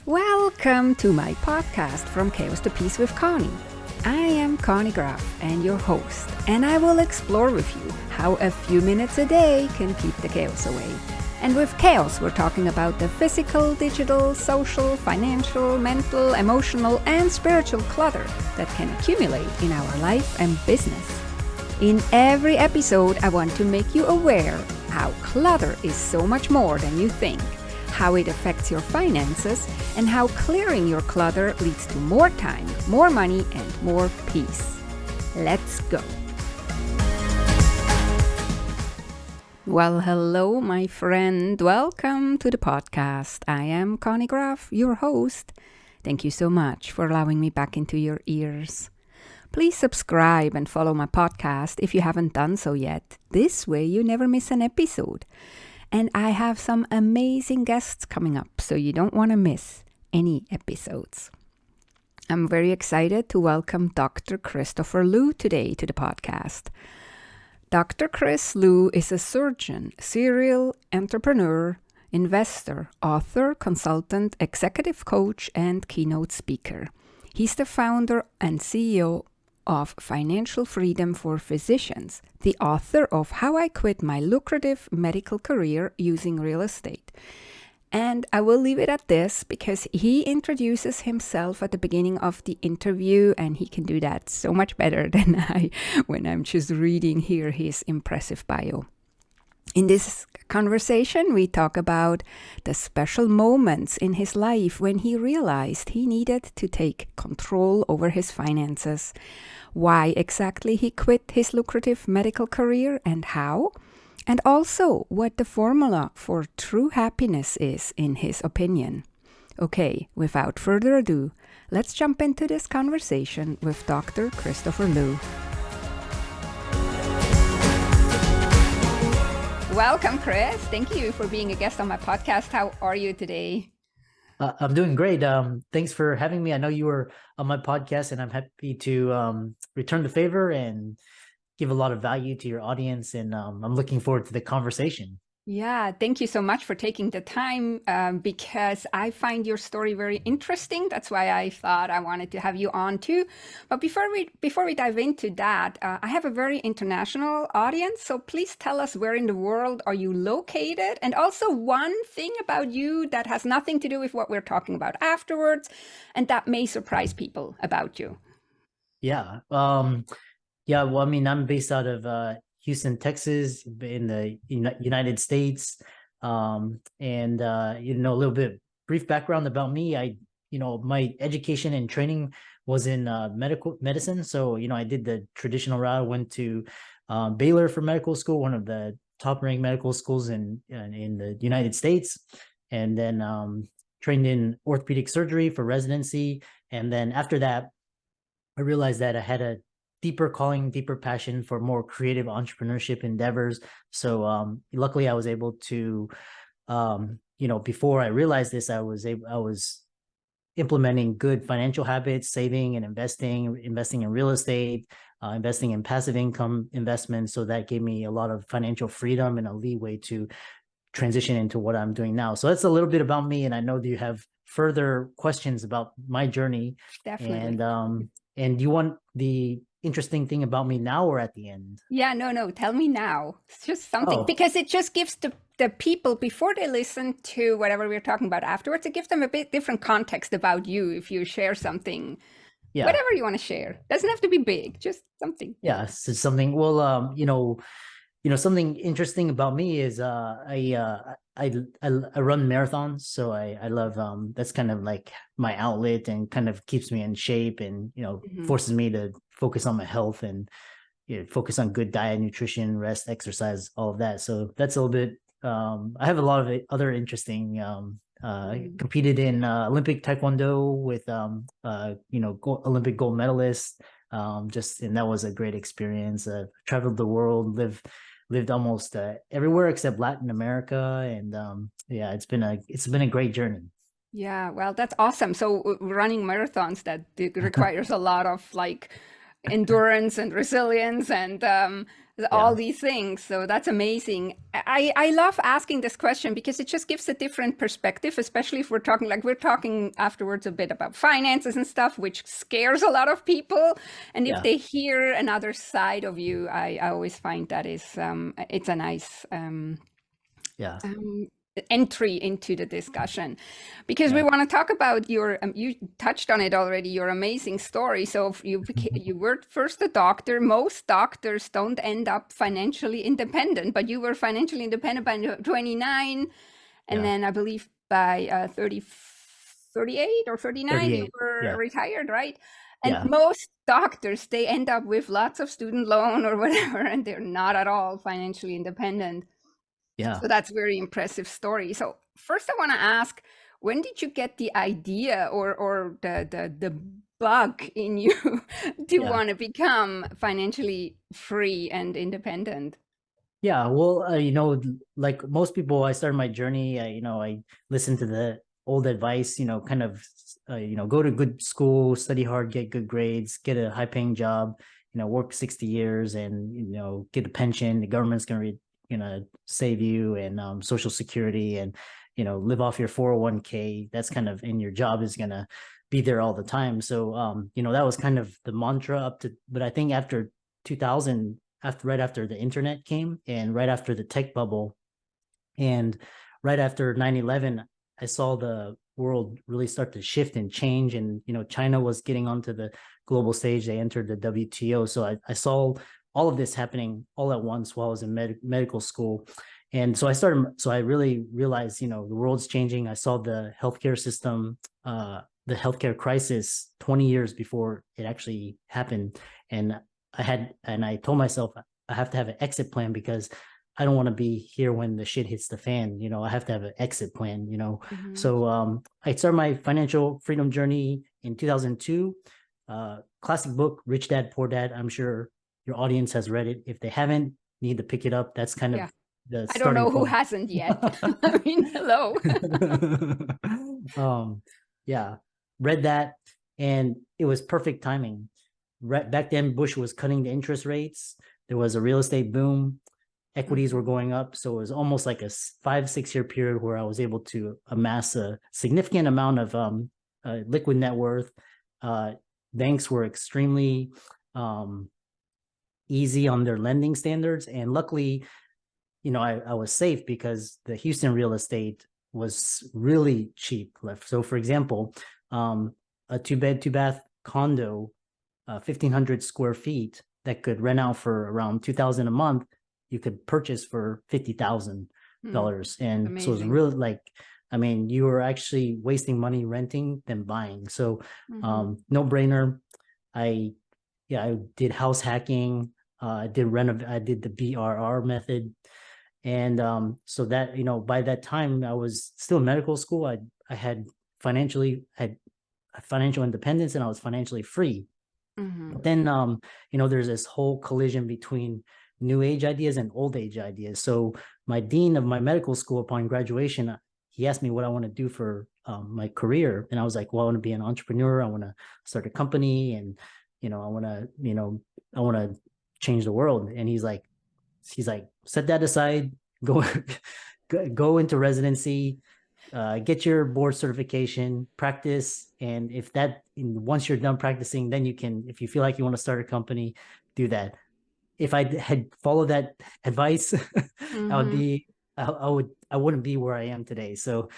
Welcome to my podcast From Chaos to Peace with Conny. I am Conny Graf and your host, and I will explore with you how a few minutes a day can keep the chaos away. And with chaos, we're talking about the physical, digital, social, financial, mental, emotional, and spiritual clutter that can accumulate in our life and business. In every episode, I want to make you aware how clutter is so much more than you think, how it affects your finances, and how clearing your clutter leads to more time, more money, and more peace. Let's go. Well, hello, my friend. Welcome to the podcast. I am Conny Graf, your host. Thank you so much for allowing me back into your ears. Please subscribe and follow my podcast if you haven't done so yet. This way you never miss an episode. And I have some amazing guests coming up, so you don't want to miss any episodes. I'm very excited to welcome Dr. Christopher Loo today to the podcast. Dr. Chris Loo is a surgeon, serial entrepreneur, investor, author, consultant, executive coach, and keynote speaker. He's the founder and CEO of Financial Freedom for Physicians, the author of How I Quit My Lucrative Medical Career Using Real Estate. And I will leave it at this because he introduces himself at the beginning of the interview, and he can do that so much better than I when I'm just reading here his impressive bio. In this conversation, we talk about the special moments in his life when he realized he needed to take control over his finances, why exactly he quit his lucrative medical career and how, and also what the formula for true happiness is in his opinion. Okay, without further ado, let's jump into this conversation with Dr. Christopher Loo. Welcome, Chris. Thank you for being a guest on my podcast. How are you today? I'm doing great. Thanks for having me. I know you were on my podcast, and I'm happy to return the favor and give a lot of value to your audience. And I'm looking forward to the conversation. Yeah, thank you so much for taking the time because I find your story very interesting. That's why I thought I wanted to have you on too. But before we dive into that, I have a very international audience. So please tell us, where in the world are you located? And also one thing about you that has nothing to do with what we're talking about afterwards, and that may surprise people about you. Yeah. Well, I mean, I'm based out of Houston, Texas, in the United States. And a little bit brief background about me. My education and training was in medicine. So, I did the traditional route. I went to Baylor for medical school, one of the top ranked medical schools in the United States. And then trained in orthopedic surgery for residency. And then after that, I realized that I had a deeper calling, deeper passion for more creative entrepreneurship endeavors. So luckily I was able to, before I realized this, I was implementing good financial habits, saving and investing in real estate, investing in passive income investments. So that gave me a lot of financial freedom and a leeway to transition into what I'm doing now. So that's a little bit about me. And I know that you have further questions about my journey. Definitely. And you want the interesting thing about me now or at the end? Yeah, no, tell me now. It's just something, because it just gives the people, before they listen to whatever we're talking about afterwards, it gives them a bit different context about you if you share something. Yeah. Whatever you want to share. Doesn't have to be big, just something. Yeah, so something. Well, something interesting about me is I run marathons, so I love that's kind of like my outlet and kind of keeps me in shape and forces me to focus on my health and focus on good diet, nutrition, rest, exercise, all of that. So that's a little bit. I have a lot of other interesting. Competed in Olympic Taekwondo with Olympic gold medalist. And that was a great experience. Traveled the world, lived almost everywhere except Latin America, and it's been a great journey. Yeah, well, that's awesome. So running marathons, that requires a lot of endurance and resilience and all these things. So that's amazing. I love asking this question because it just gives a different perspective, especially if we're talking afterwards a bit about finances and stuff, which scares a lot of people. And if they hear another side of you, I always find that it's a nice entry into the discussion, because we want to talk about your you touched on it already, your amazing story. So you were first a doctor. Most doctors don't end up financially independent, but you were financially independent by 29, and then I believe by 38 or 39 you were retired, right? And most doctors, they end up with lots of student loan or whatever, and they're not at all financially independent. So that's a very impressive story. So first I want to ask, when did you get the idea or the bug in you to want to become financially free and independent? Yeah, well, like most people, I started my journey, I listened to the old advice, kind of, go to good school, study hard, get good grades, get a high paying job, work 60 years and, get a pension. The government's going to save you, and Social Security, and, live off your 401k. That's kind of, and your job is going to be there all the time. So, that was kind of the mantra but I think after 2000, right after the internet came, and right after the tech bubble, and right after 9/11, I saw the world really start to shift and change. And China was getting onto the global stage. They entered the WTO. So I saw all of this happening all at once while I was in medical school. And so I really realized, the world's changing. I saw the healthcare system, the healthcare crisis 20 years before it actually happened. And I told myself I have to have an exit plan, because I don't want to be here when the shit hits the fan. I have to have an exit plan. So I started my financial freedom journey in 2002. Classic book, Rich Dad, Poor Dad. I'm sure your audience has read it. If they haven't, need to pick it up. That's kind of the I don't know who point. hasn't yet. I mean, hello. Read that, and it was perfect timing. Right back then, Bush was cutting the interest rates. There was a real estate boom. Equities were going up. So it was almost like a 5-6 year period where I was able to amass a significant amount of liquid net worth. Banks were extremely easy on their lending standards. And luckily, I was safe, because the Houston real estate was really cheap. So for example, a 2-bed, 2-bath condo, 1,500 square feet, that could rent out for around $2,000 a month, you could purchase for $50,000. And amazing. So it's really you were actually wasting money renting than buying. So no brainer. I did house hacking. I did the BRR method. And so that, by that time I was still in medical school. I had financial independence, and I was financially free. But then, there's this whole collision between new age ideas and old age ideas. So my dean of my medical school, upon graduation, he asked me what I want to do for my career. And I was like, well, I want to be an entrepreneur. I want to start a company, and, I want to change the world. And he's like, set that aside, go into residency, get your board certification, practice. And once you're done practicing, then you can, if you feel like you want to start a company, do that. If I had followed that advice, I wouldn't be where I am today. So,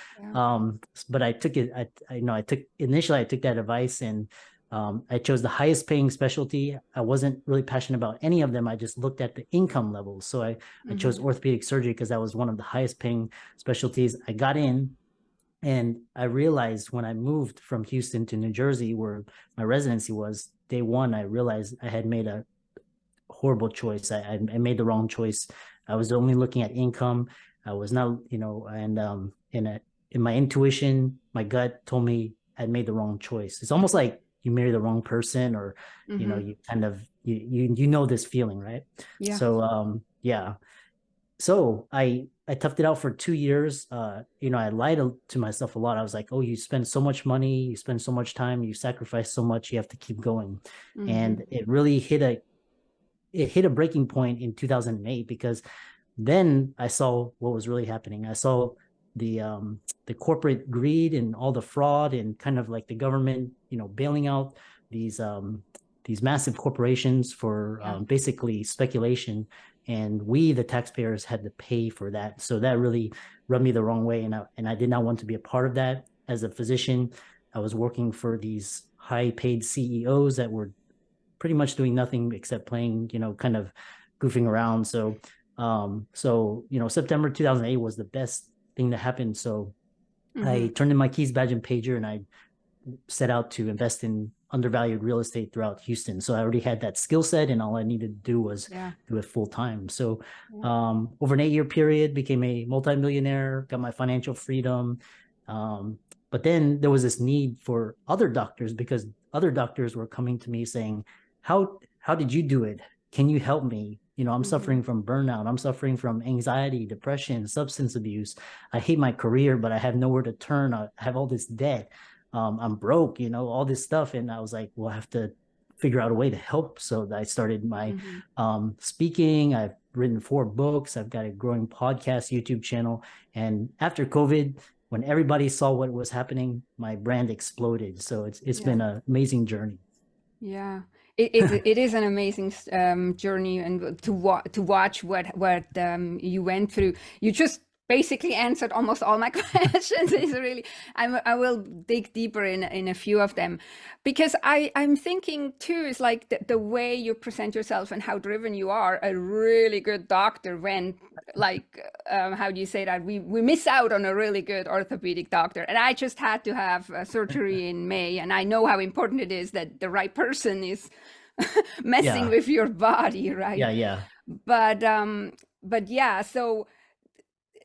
but I took it, I took that advice, and I chose the highest paying specialty. I wasn't really passionate about any of them. I just looked at the income levels. So I chose orthopedic surgery because that was one of the highest paying specialties. I got in, and I realized when I moved from Houston to New Jersey, where my residency was, day one, I realized I had made a horrible choice. I made the wrong choice. I was only looking at income. I was not, and in my intuition, my gut told me I'd made the wrong choice. It's almost like you marry the wrong person, or you kind of you know this feeling, right? So So I toughed it out for 2 years. I lied to myself a lot. I was like, "Oh, you spend so much money, you spend so much time, you sacrifice so much, you have to keep going." Mm-hmm. And it hit a breaking point in 2008 because then I saw what was really happening. I saw the corporate greed and all the fraud and kind of like the government, bailing out these these massive corporations for Yeah. basically speculation, and we, the taxpayers, had to pay for that. So that really rubbed me the wrong way, and I did not want to be a part of that. As a physician, I was working for these high-paid CEOs that were pretty much doing nothing except playing, kind of goofing around. So September 2008 was the best thing that happened. So Mm-hmm. I turned in my keys, badge, and pager, and I set out to invest in undervalued real estate throughout Houston. So I already had that skill set, and all I needed to do was Yeah. do it full time. So Yeah. over an 8 year period, became a multimillionaire, got my financial freedom. Um, but then there was this need for other doctors because other doctors were coming to me saying, how did you do it? Can you help me? I'm Mm-hmm. suffering from burnout. I'm suffering from anxiety, depression, substance abuse. I hate my career, but I have nowhere to turn. I have all this debt. I'm broke, all this stuff. And I was like, well, I have to figure out a way to help. So I started my Mm-hmm. speaking. I've written 4 books. I've got a growing podcast, YouTube channel. And after COVID, when everybody saw what was happening, my brand exploded. So it's Yeah. been an amazing journey. Yeah, it is an amazing journey, and to watch what you went through. You just basically answered almost all my questions. It's really I will dig deeper in a few of them, because I'm thinking too is like the way you present yourself and how driven you are. A really good doctor went like how do you say that we miss out on a really good orthopedic doctor, and I just had to have surgery in May, and I know how important it is that the right person is messing Yeah. with your body, right? Yeah. Yeah. but um but yeah, so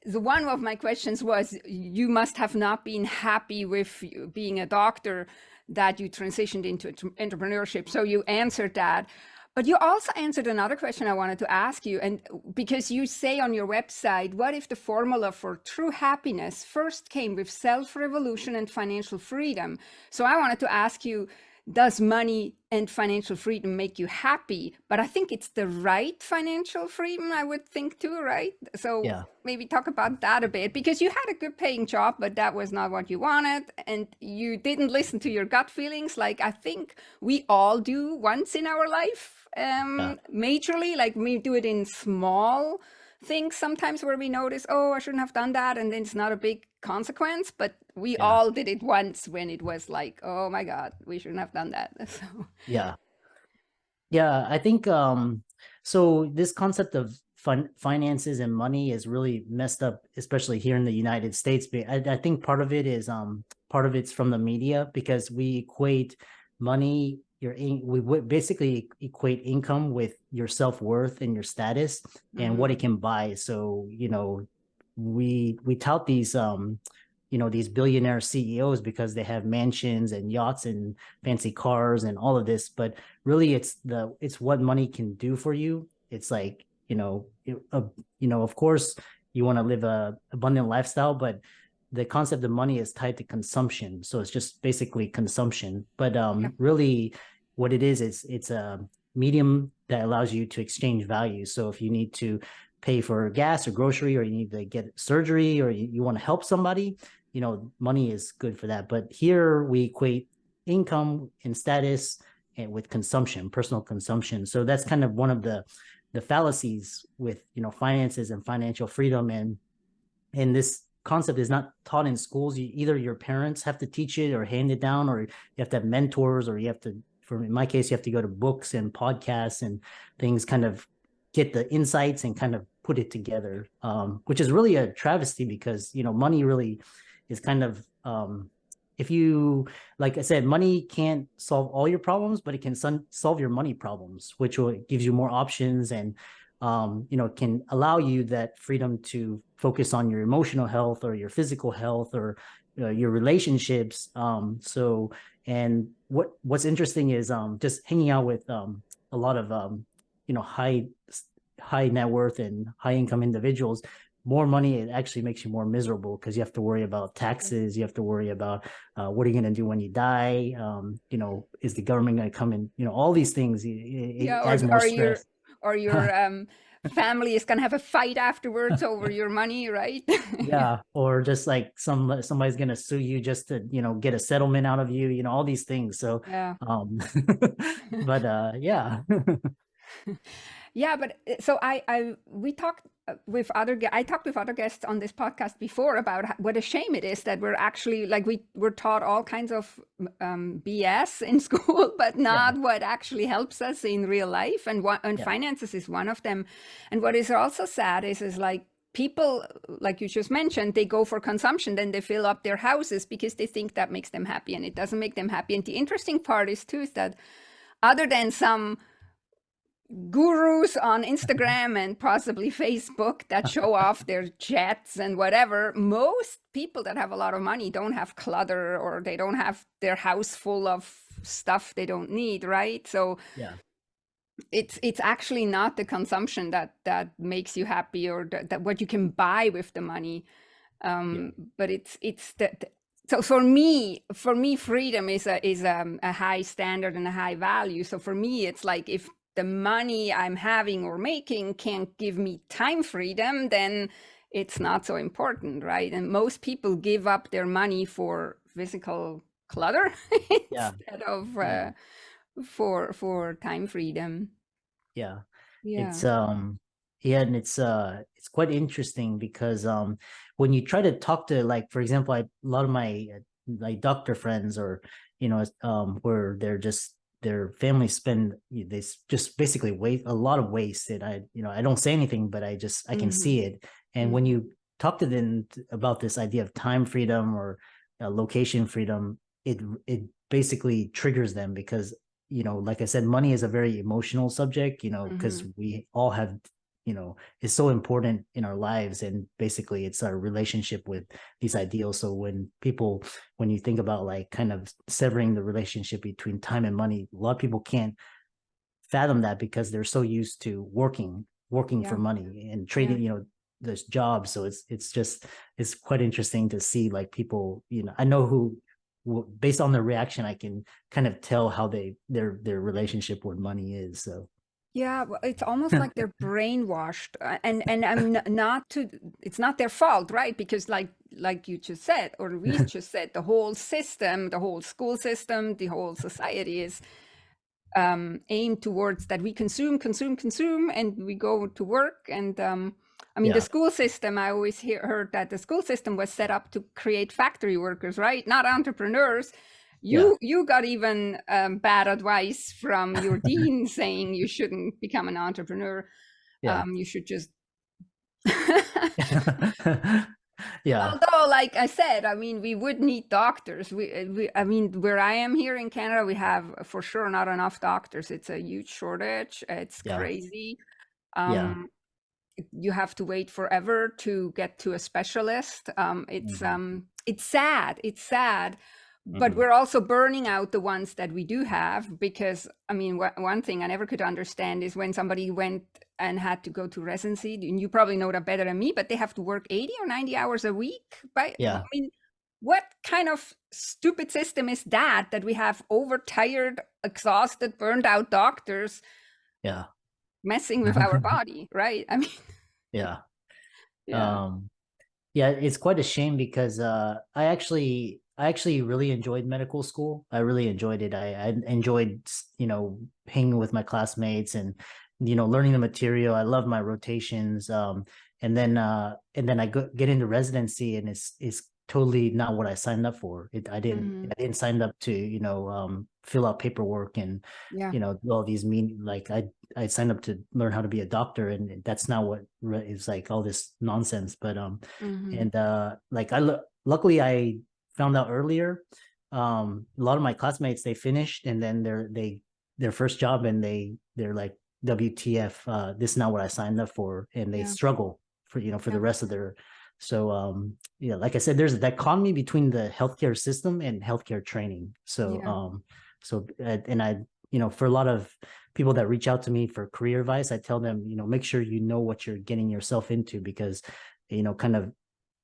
the one of my questions was, you must have not been happy with being a doctor, that you transitioned into entrepreneurship. So you answered that. But you also answered another question I wanted to ask you. And because you say on your website, what if the formula for true happiness first came with self revolution and financial freedom? So I wanted to ask you, does money and financial freedom make you happy? But I think it's the right financial freedom, I would think too, right? So Yeah. maybe talk about that a bit, because you had a good paying job, but that was not what you wanted. And you didn't listen to your gut feelings, like I think we all do once in our life, Yeah. majorly. Like we do it in small things sometimes where we notice, oh, I shouldn't have done that. And then it's not a big consequence, but we Yeah. all did it once when it was like, oh my God, we shouldn't have done that. So, Yeah. Yeah, I think so this concept of finances and money is really messed up, especially here in the United States. But I think part of it's from the media because we equate money, basically equate income with your self-worth and your status and what mhm, it can buy. So, we tout these billionaire CEOs because they have mansions and yachts and fancy cars and all of this, but really it's what money can do for you. It's like, of course you want to live a abundant lifestyle, but the concept of money is tied to consumption, so it's just basically consumption. But yeah, really what it is it's a medium that allows you to exchange value. So if you need to pay for gas or grocery, or you need to get surgery, or you want to help somebody, money is good for that. But here we equate income and status and with consumption, personal consumption. So that's kind of one of the fallacies with finances and financial freedom. And this concept is not taught in schools. Either your parents have to teach it or hand it down, or you have to have mentors, or you have to, for in my case, you have to go to books and podcasts and things, kind of get the insights and kind of put it together, which is really a travesty because money really is kind of if you, like I said, money can't solve all your problems, but it can solve your money problems, which gives you more options and can allow you that freedom to focus on your emotional health or your physical health or your relationships. And what's interesting is just hanging out with a lot of high high net worth and high income individuals, more money, it actually makes you more miserable because you have to worry about taxes. You have to worry about what are you going to do when you die? Is the government going to come in? All these things, it Yeah, adds more stress. or your family is gonna have a fight afterwards over your money, right? Yeah, or just like somebody's gonna sue you just to get a settlement out of you, all these things. So Yeah. um but yeah. Yeah, but so we talked with I talked with other guests on this podcast before about what a shame it is that we're actually like we're taught all kinds of BS in school, but Yeah, not what actually helps us in real life, and yeah, finances is one of them. And what is also sad is like people, like you just mentioned, they go for consumption, then they fill up their houses because they think that makes them happy, and it doesn't make them happy. And the interesting part is too is that other than some gurus on Instagram and possibly Facebook that show off their jets and whatever, most people that have a lot of money don't have clutter, or they don't have their house full of stuff they don't need, right? So yeah, it's actually not the consumption that makes you happy, or that what you can buy with the money. yeah, But it's so for me freedom is a high standard and a high value. So for me it's like, if the money I'm having or making can't give me time freedom, then it's not so important, right? And most people give up their money for physical clutter yeah, instead of yeah, for time freedom. yeah. Yeah. It's yeah, and it's quite interesting because when you try to talk to, like, for example, a lot of my like doctor friends, or where their families spend, just basically waste a lot of waste, and I don't say anything, but I can Hmm. see it. And when Hmm. you talk to them about this idea of time freedom or location freedom, it basically triggers them because like I said, money is a very emotional subject, because Hmm. we all have, is so important in our lives. And basically it's our relationship with these ideals. So when you think about like kind of severing the relationship between time and money, a lot of people can't fathom that because they're so used to working for Yeah. money and Yeah. trading, there's jobs. So it's quite interesting to see like people, I know who, based on their reaction, I can kind of tell how their relationship with money is. So Yeah, well, it's almost like they're brainwashed, and not to. It's not their fault, right? Because like you just said, or we just said, the whole system, the whole school system, the whole society is aimed towards that we consume, and we go to work. And I mean, the yeah, school system. I always heard that the school system was set up to create factory workers, right? Not entrepreneurs. yeah, You got even bad advice from your dean saying you shouldn't become an entrepreneur. yeah. You should just. Yeah, Although, like I said, I mean, we would need doctors. I mean, where I am here in Canada, we have for sure not enough doctors. It's a huge shortage. It's yeah, crazy. yeah. Um, you have to wait forever to get to a specialist. Hmm. It's sad. It's sad, but Hmm. we're also burning out the ones that we do have. Because I mean, one thing I never could understand is when somebody went and had to go to residency. And you probably know that better than me, but they have to work 80 or 90 hours a week. I Yeah, mean, what kind of stupid system is that we have overtired, exhausted, burned out doctors yeah. messing with our body, right? I mean, Yeah. yeah. Um, yeah, it's quite a shame because I actually really enjoyed medical school. I really enjoyed it. I enjoyed, hanging with my classmates and, learning the material. I love my rotations. And then get into residency, and it's totally not what I signed up for. I didn't Mhm. I didn't sign up to, fill out paperwork and, Yeah. do all these like I signed up to learn how to be a doctor, and that's not what is like all this nonsense. But Mhm. and like luckily I found out earlier. A lot of my classmates, they finished, and then their first job, and they're like, WTF, this is not what I signed up for, and they Yeah. struggle for Yeah. the rest of their. So yeah, like I said, there's a dichotomy between the healthcare system and healthcare training. So Yeah. and I for a lot of people that reach out to me for career advice, I tell them, make sure you know what you're getting yourself into, because, kind of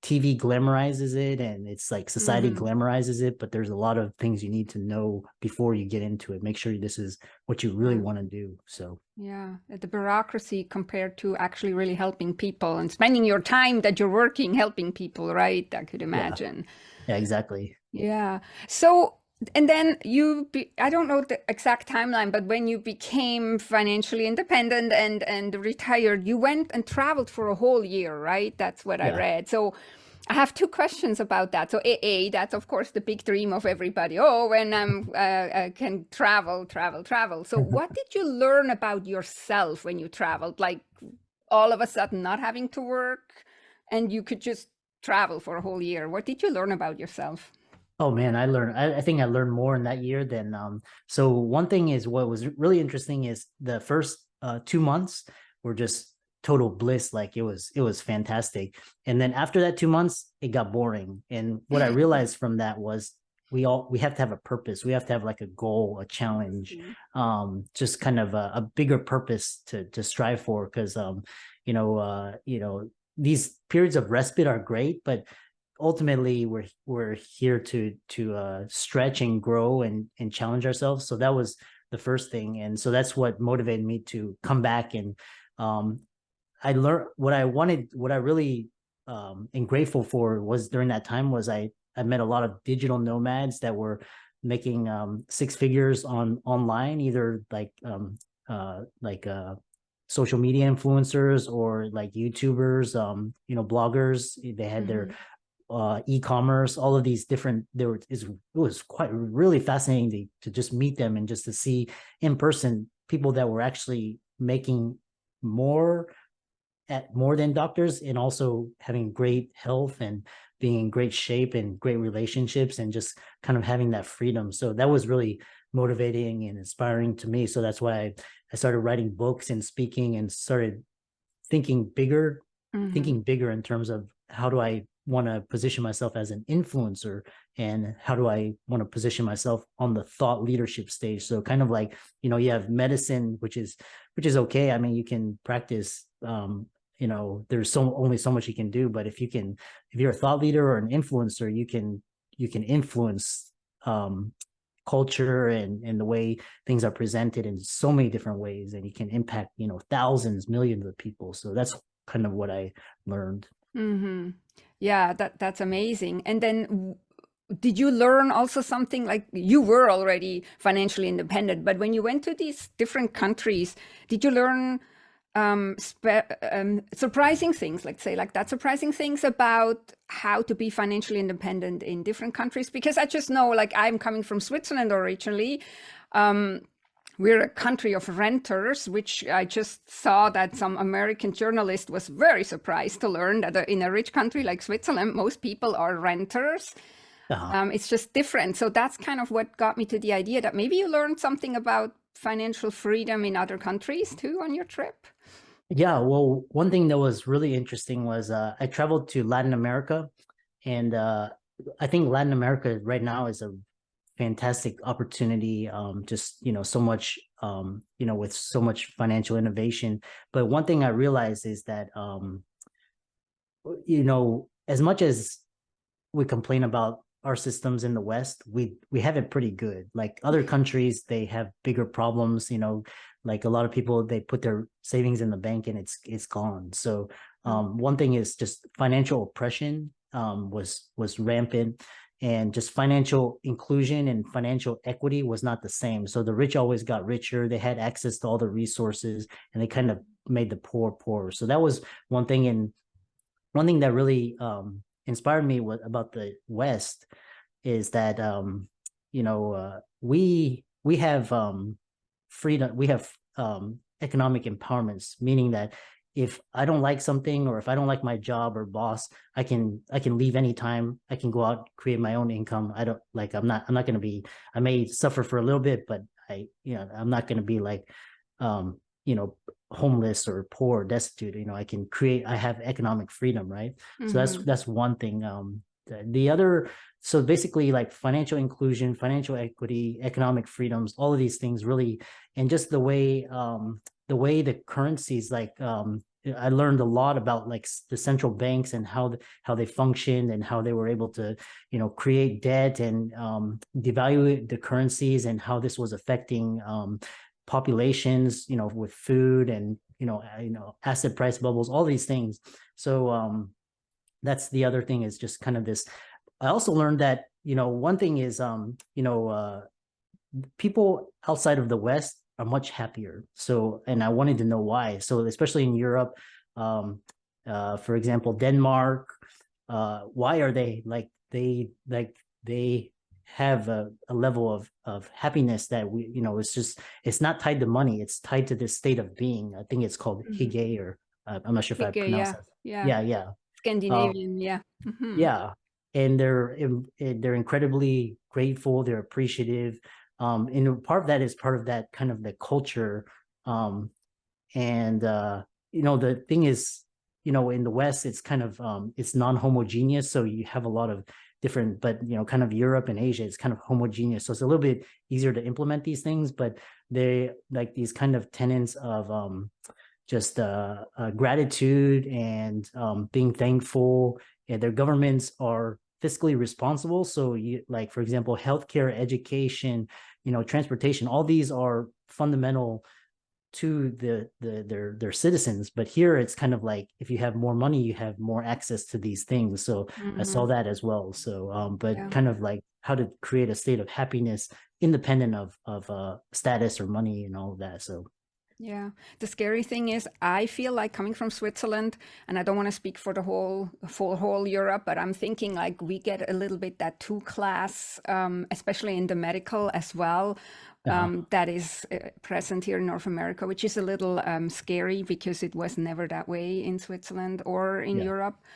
TV glamorizes it, and it's like society glamorizes it, but there's a lot of things you need to know before you get into it. Make sure this is what you really want to do. So yeah, the bureaucracy compared to actually really helping people and spending your time that you're working helping people, right? I could imagine. yeah, exactly. Yeah. So, and then I don't know the exact timeline, but when you became financially independent and retired, you went and traveled for a whole year, right? That's what I Yeah. read. So I have two questions about that. So that's of course the big dream of everybody. Oh, when I can travel. So what did you learn about yourself when you traveled? Like all of a sudden not having to work and you could just travel for a whole year. What did you learn about yourself? Oh man, I think I learned more in that year than so one thing is, what was really interesting is the first 2 months were just total bliss. Like it was fantastic. And then after that 2 months, it got boring. And what I realized from that was we have to have a purpose. We have to have like a goal, a challenge, just kind of a bigger purpose to strive for. Because these periods of respite are great, but ultimately we're here to stretch and grow and challenge ourselves. So that was the first thing, and so that's what motivated me to come back. And I learned what I wanted. What I really am grateful for was, during that time, was I met a lot of digital nomads that were making six figures online, either social media influencers or like YouTubers, bloggers. They had their e-commerce, all of these different, it was quite really fascinating to just meet them and just to see in person people that were actually making more than doctors, and also having great health and being in great shape and great relationships and just kind of having that freedom. So that was really motivating and inspiring to me. So that's why I started writing books and speaking, and started thinking bigger in terms of, how do I want to position myself as an influencer, and how do I want to position myself on the thought leadership stage. So kind of like, you have medicine, which is okay. I mean, you can practice, there's only so much you can do, but if you're a thought leader or an influencer, you can influence culture and the way things are presented in so many different ways, and you can impact, thousands, millions of people. So that's kind of what I learned. Yeah, that's amazing. And then did you learn also something, like you were already financially independent, but when you went to these different countries, did you learn surprising things, let's say like that, surprising things about how to be financially independent in different countries? Because I just know, like, I'm coming from Switzerland originally. We're a country of renters, which I just saw that some American journalist was very surprised to learn that in a rich country like Switzerland, most people are renters. It's just different. So that's kind of what got me to the idea that maybe you learned something about financial freedom in other countries too on your trip. Yeah, well, one thing that was really interesting was I traveled to Latin America, and I think Latin America right now is a fantastic opportunity. Just so much, with so much financial innovation. But one thing I realized is that as much as we complain about our systems in the West, we have it pretty good. Like other countries, they have bigger problems. Like a lot of people, they put their savings in the bank and it's gone. So one thing is just financial oppression was rampant, and just financial inclusion and financial equity was not the same. So the rich always got richer. They had access to all the resources, and they kind of made the poor poorer. So that was one thing. And one thing that really inspired me about the West is that we have freedom. We have economic empowerments, meaning that if I don't like something, or if I don't like my job or boss, I can leave anytime. I can go out, create my own income. I'm not going to be, I may suffer for a little bit, but I'm not going to be like, homeless or poor or destitute. I have economic freedom. Right. So that's one thing. The other so basically like financial inclusion, financial equity, economic freedoms, all of these things really, and just the way the currencies like I learned a lot about like the central banks and how they functioned and how they were able to, create debt and devalue the currencies and how this was affecting populations, with food and asset price bubbles, all these things. So that's the other thing, is just kind of this. I also learned that one thing is people outside of the West are much happier. So, and I wanted to know why. So, especially in Europe, um, for example, Denmark, why are they they have a level of happiness that it's just, it's not tied to money. It's tied to this state of being. I think it's called Mhm. hygge, or I'm not sure if I Bigger, pronounced yeah, that. yeah. Yeah, yeah. Uh, Scandinavian, yeah. Hmm. yeah, and they're incredibly grateful, they're appreciative, and part of that is part of that kind of the culture. Um and the thing is, in the West, it's kind of it's non-homogeneous, so you have a lot of different, but kind of Europe and Asia is kind of homogeneous, so it's a little bit easier to implement these things. But they like these kind of tenets of just gratitude and being thankful. And their governments are fiscally responsible. So, like, for example, healthcare, education, transportation, all these are fundamental to their citizens. But here it's kind of like, if you have more money, you have more access to these things. So I Hmm. saw that as well. So but Yeah. kind of like how to create a state of happiness independent of status or money and all of that. So Yeah. The scary thing is, I feel like coming from Switzerland, and I don't want to speak for whole Europe, but I'm thinking like we get a little bit that two class, especially in the medical as well, that is present here in North America, which is a little scary because it was never that way in Switzerland or in yeah. Europe. Yes.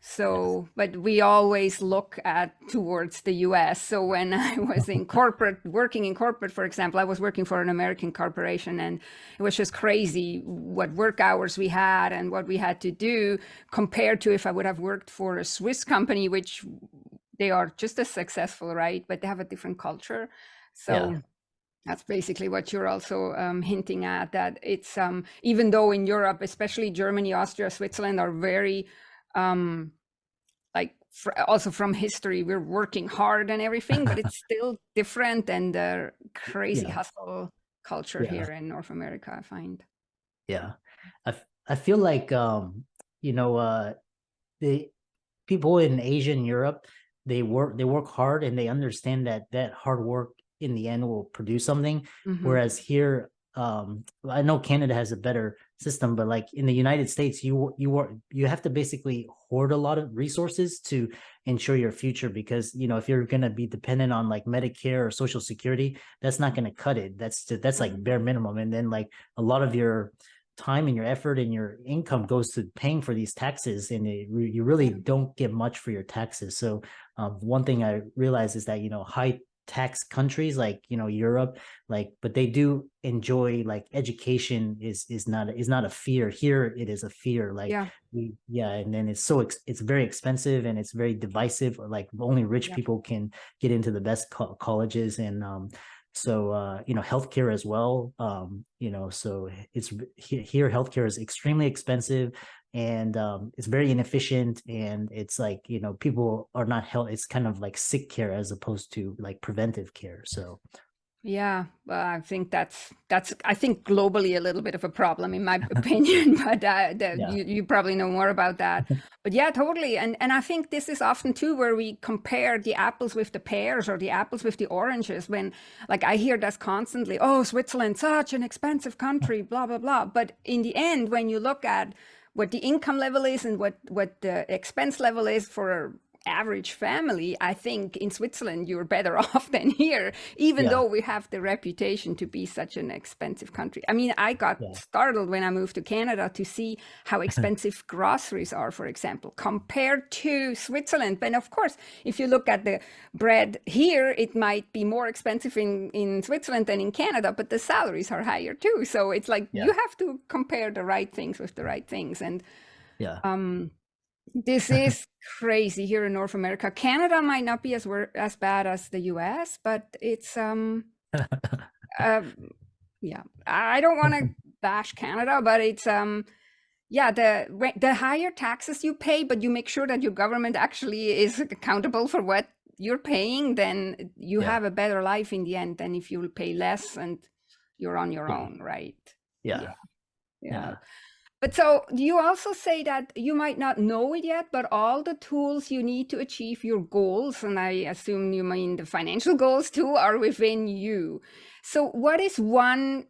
So, but we always look at towards the US. So when I was in corporate, working in corporate, for example, I was working for an American corporation, and it was just crazy what work hours we had and what we had to do compared to if I would have worked for a Swiss company, which they are just as successful, right? But they have a different culture. Yeah. So that's basically what you're also hinting at, that it's even though in Europe, especially Germany, Austria, Switzerland are very um, like also from history, we're working hard and everything, but it's still different than the crazy Yeah. hustle culture Yeah. here in North America, I find. Yeah. I feel like you know the people in Asia and Europe, they work hard, and they understand that that hard work in the end will produce something. Hmm. Whereas here, I know Canada has a better system, but like in the United States, you have to basically hoard a lot of resources to ensure your future, because if you're gonna be dependent on like Medicare or Social Security, that's not gonna cut it. That's like Hmm. bare minimum. And then like a lot of your time and your effort and your income goes to paying for these taxes, and you really Yeah. don't get much for your taxes. So one thing I realized is that high tax countries like Europe, like, but they do enjoy, like, education is not a fear. Here it is a fear, like, Yeah. yeah. And then it's very expensive, and it's very divisive. Like, only rich Yeah. people can get into the best colleges. And so healthcare as well. So it's here, healthcare is extremely expensive, and it's very inefficient, and it's like people are not health. It's kind of like sick care as opposed to like preventive care. So Yeah, well, I think that's I think globally a little bit of a problem in my opinion, but yeah, you probably know more about that. But yeah, totally. And I think this is often too where we compare the apples with the pears or the apples with the oranges. When like I hear that constantly, oh, Switzerland, such an expensive country, blah blah blah. But in the end, when you look at what the income level is and what the expense level is for average family, I think in Switzerland you're better off than here, even yeah, though we have the reputation to be such an expensive country. I mean, I got yeah, startled when I moved to Canada to see how expensive groceries are, for example, compared to Switzerland. But of course, if you look at the bread here, it might be more expensive in Switzerland than in Canada, but the salaries are higher too. So it's like yeah, you have to compare the right things with the right things. And yeah, This is crazy here in North America. Canada might not be as bad as the US, but it's uh, yeah. I don't want to bash Canada, but it's yeah, the higher taxes you pay, but you make sure that your government actually is accountable for what you're paying, then you Yeah, have a better life in the end than if you pay less and you're on your yeah, own, right? Yeah, yeah, yeah. yeah, But so you also say that you might not know it yet, but all the tools you need to achieve your goals, and I assume you mean the financial goals too, are within you. So what is one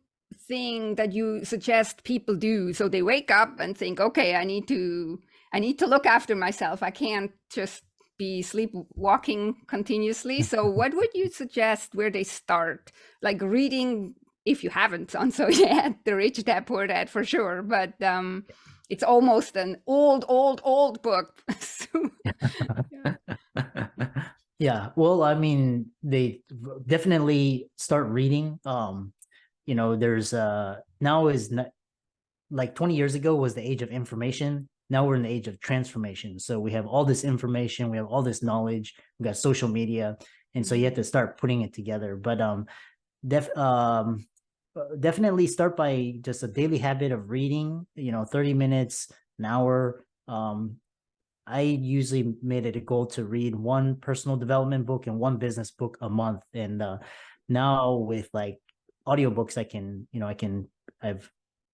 thing that you suggest people do so they wake up and think, okay, I need to look after myself. I can't just be sleepwalking continuously. So what would you suggest where they start? Like reading, if you haven't done so yet, the Rich Dad Poor Dad for sure, but it's almost an old book. So, yeah. yeah. Well, I mean, they definitely start reading. There's now is not like 20 years ago was the age of information. Now we're in the age of transformation. So we have all this information, we have all this knowledge, we got social media, and so you have Mhm. to start putting it together. But def definitely start by just a daily habit of reading, 30 minutes, an hour. I usually made it a goal to read one personal development book and one business book a month. And now with like audiobooks, I've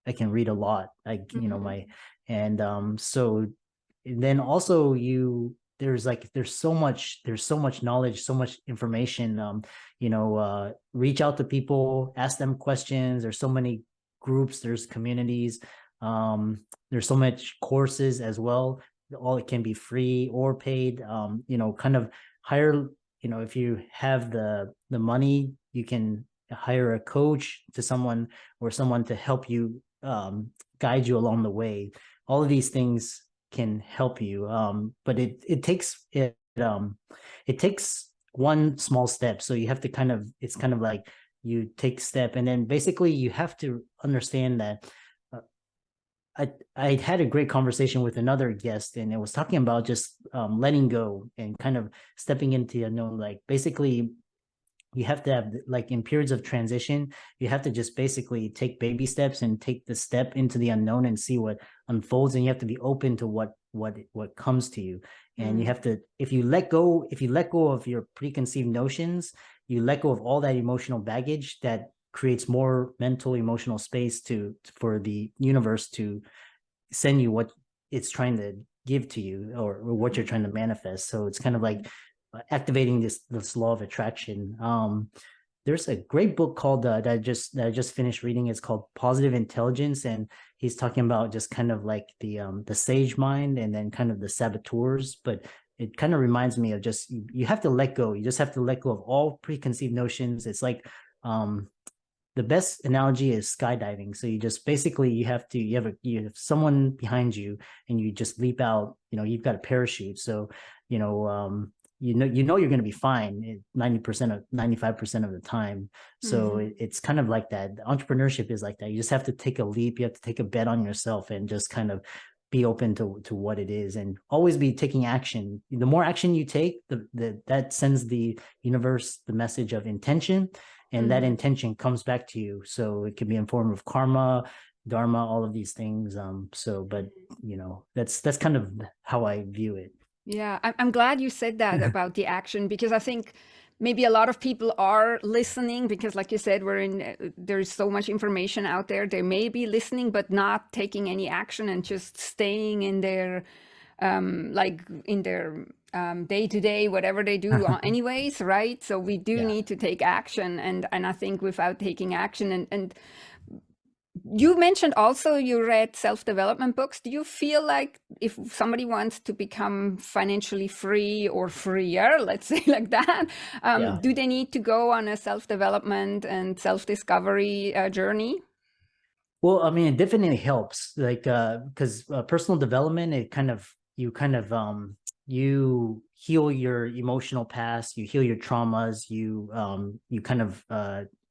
I can read a lot. Mhm. And so then also there's so much knowledge, so much information. Reach out to people, ask them questions. There's so many groups, there's communities, there's so much courses as well. All it can be free or paid. Kind of hire, if you have the money, you can hire a coach to someone or someone to help you, guide you along the way. All of these things can help you, but it takes one small step. So you have to it's kind of like you take step, and then basically you have to understand that uh, I had a great conversation with another guest, and it was talking about just letting go and kind of stepping into the unknown. Like basically, you have to have, like, in periods of transition, you have to just basically take baby steps and take the step into the unknown and see what unfolds, and you have to be open to what comes to you. And you Mm. have to, if you let go of your preconceived notions, you let go of all that emotional baggage that creates more mental emotional space for the universe to send you what it's trying to give to you, or what you're trying to manifest. So it's kind of like activating this law of attraction. There's a great book called that I just finished reading. It's called Positive Intelligence, and he's talking about just kind of like the sage mind and then kind of the saboteurs. But it kind of reminds me of just you have to let go. You just have to let go of all preconceived notions. It's like um the best analogy is skydiving. So you just basically you have someone behind you and you just leap out. You've got a parachute. So you know um you're going to be fine 90% of 95% of the time. So Mhm. it's kind of like that. Entrepreneurship is like that. You just have to take a leap. You have to take a bet on yourself and just kind of be open to what it is, and always be taking action. The more action you take, that sends the universe the message of intention, and that Mhm. intention comes back to you. So it can be in form of karma, dharma, all of these things. But that's kind of how I view it. Yeah, I'm glad you said that about the action, because I think maybe a lot of people are listening because, like you said, there's so much information out there. They may be listening but not taking any action and just staying in their like in their day to day, whatever they do, anyways, right? So we do Yeah. need to take action, and I think without taking action, and you mentioned also you read self-development books. Do you feel like if somebody wants to become financially free or freer, let's say like that, Yeah. do they need to go on a self-development and self-discovery journey? Well, I mean, it definitely helps. Like, because personal development, you heal your emotional past, you heal your traumas, you kind of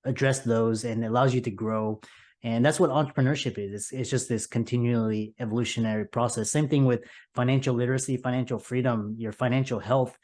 address those, and it allows you to grow. And that's what entrepreneurship is. It's just this continually evolutionary process. Same thing with financial literacy, financial freedom, your financial health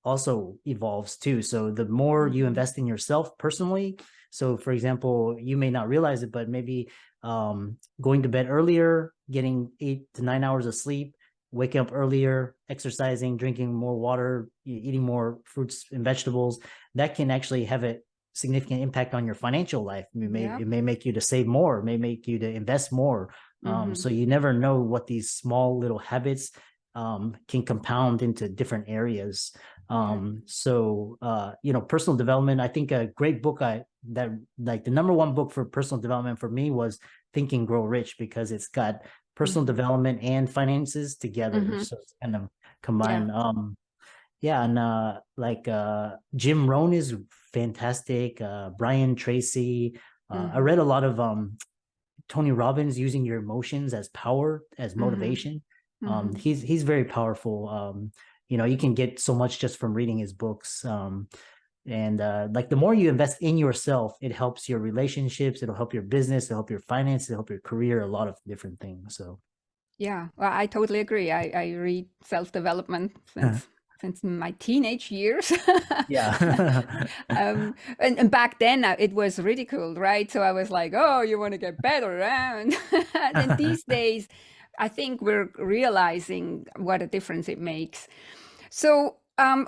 also evolves too. So the more you invest in yourself personally, so for example, you may not realize it, but maybe going to bed earlier, getting 8 to 9 hours of sleep, waking up earlier, exercising, drinking more water, eating more fruits and vegetables, that can actually have a significant impact on your financial life. It may make you to save more, it may make you to invest more. So you never know what these small little habits can compound into different areas. So personal development, I think a great book that like the number one book for personal development for me was Think and Grow Rich, because it's got personal development and finances together. So it's kind of combined. Jim Rohn is fantastic. Brian Tracy. I read a lot of Tony Robbins, Using Your Emotions as Power, as Motivation. He's very powerful. You can get so much just from reading his books. Like the more you invest in yourself, it helps your relationships, it'll help your business, it'll help your finances, it'll help your career, a lot of different things. So yeah, well, I totally agree. I read self-development since my teenage years. yeah. And back then it was ridiculed, right? So I was like, oh, you want to get better. And then these days, I think we're realizing what a difference it makes. So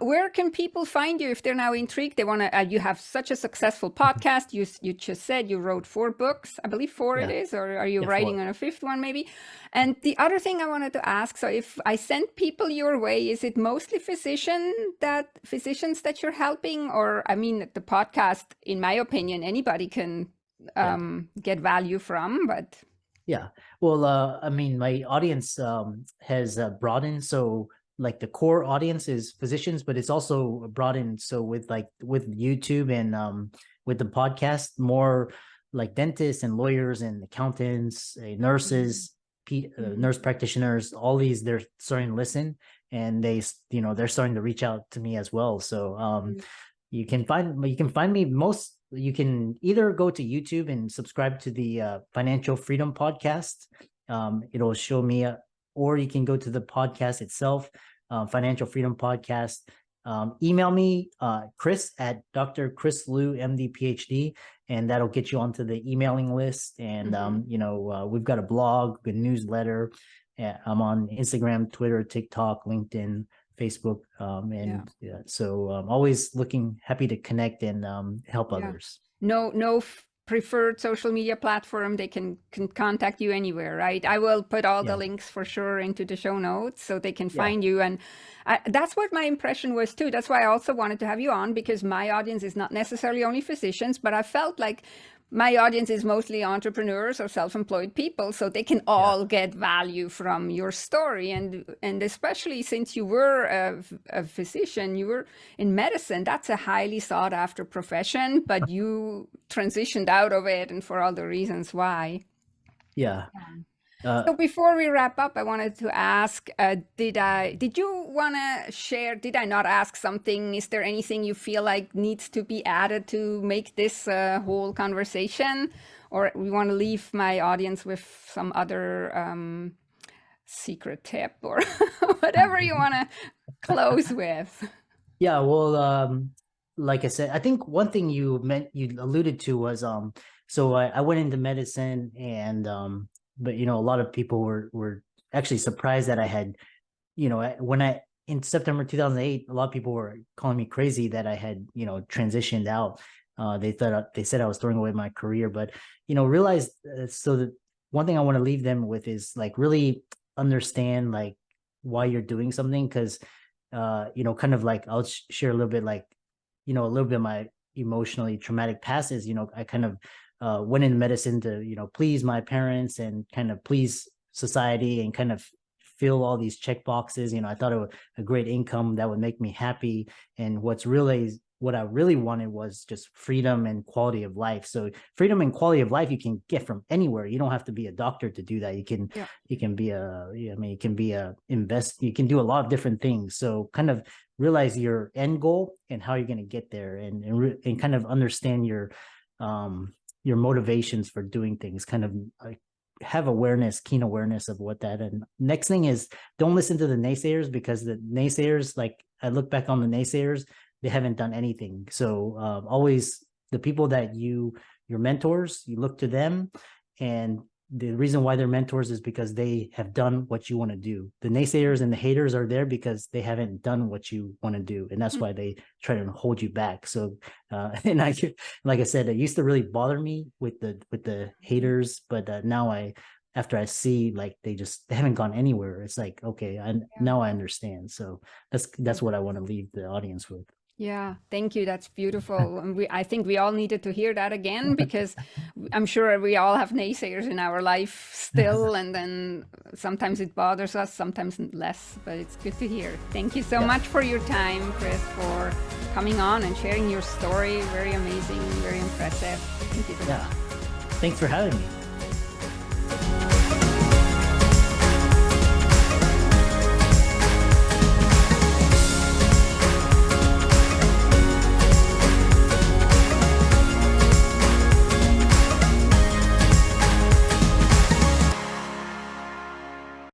where can people find you if they're now intrigued? They want to. You have such a successful podcast. You just said you wrote 4 books, I believe 4 it is, or are you writing 4. on a 5th one maybe? And the other thing I wanted to ask: so if I send people your way, is it mostly physicians that you're helping, or I mean, the podcast, in my opinion, anybody can get value from, but. Yeah. Well, I mean, my audience has broadened. So like the core audience is physicians, but it's also broadened. So with YouTube and with the podcast, more like dentists and lawyers and accountants, nurses, nurse practitioners, all these, they're starting to listen, and they're starting to reach out to me as well. So you can find me you can either go to YouTube and subscribe to the Financial Freedom Podcast. It'll show me, or you can go to the podcast itself, Financial Freedom Podcast. Email me, Chris at Dr. Chris Loo, MD, PhD, and that'll get you onto the emailing list. And, we've got a blog, a newsletter. I'm on Instagram, Twitter, TikTok, LinkedIn, Facebook, so I'm always happy to connect and help others. No preferred social media platform. They can contact you anywhere, right? I will put all the links for sure into the show notes so they can find you. And that's what my impression was too. That's why I also wanted to have you on, because my audience is not necessarily only physicians, but I felt like my audience is mostly entrepreneurs or self-employed people, so they can all get value from your story. And especially since you were a physician, you were in medicine, that's a highly sought after profession, but you transitioned out of it, and for all the reasons why. So before we wrap up, I wanted to ask, did you want to share, did I not ask something? Is there anything you feel like needs to be added to make this whole conversation? Or we want to leave my audience with some other secret tip or whatever you want to close with? Yeah, well, like I said, I think one thing you alluded to was, so I went into medicine, and but a lot of people were actually surprised that I had, in September 2008, a lot of people were calling me crazy that I had, transitioned out. They said I was throwing away my career, but realized, so that one thing I want to leave them with is like really understand like why you're doing something, because kind of like I'll share a little bit, like a little bit of my emotionally traumatic past is, I kind of went into medicine to, please my parents and kind of please society and kind of fill all these check boxes. I thought it was a great income that would make me happy. And what I really wanted was just freedom and quality of life. So freedom and quality of life you can get from anywhere. You don't have to be a doctor to do that. You can you can do a lot of different things. So kind of realize your end goal and how you're going to get there, and kind of understand your your motivations for doing things, kind of have keen awareness of what that. And next thing is, don't listen to the naysayers, because the naysayers, like I look back on the naysayers, they haven't done anything. So always the people that your mentors, you look to them, and the reason why they're mentors is because they have done what you want to do. The naysayers and the haters are there because they haven't done what you want to do, and that's why they try to hold you back. So and like I said, it used to really bother me with the haters, but now after I see like they haven't gone anywhere, it's like, okay, now I understand. So that's what I want to leave the audience with. Yeah, thank you. That's beautiful. And I think we all needed to hear that again, because I'm sure we all have naysayers in our life still. And then sometimes it bothers us, sometimes less, but it's good to hear. Thank you so much for your time, Chris, for coming on and sharing your story. Very amazing, very impressive. Thank you so much. Thanks for having me.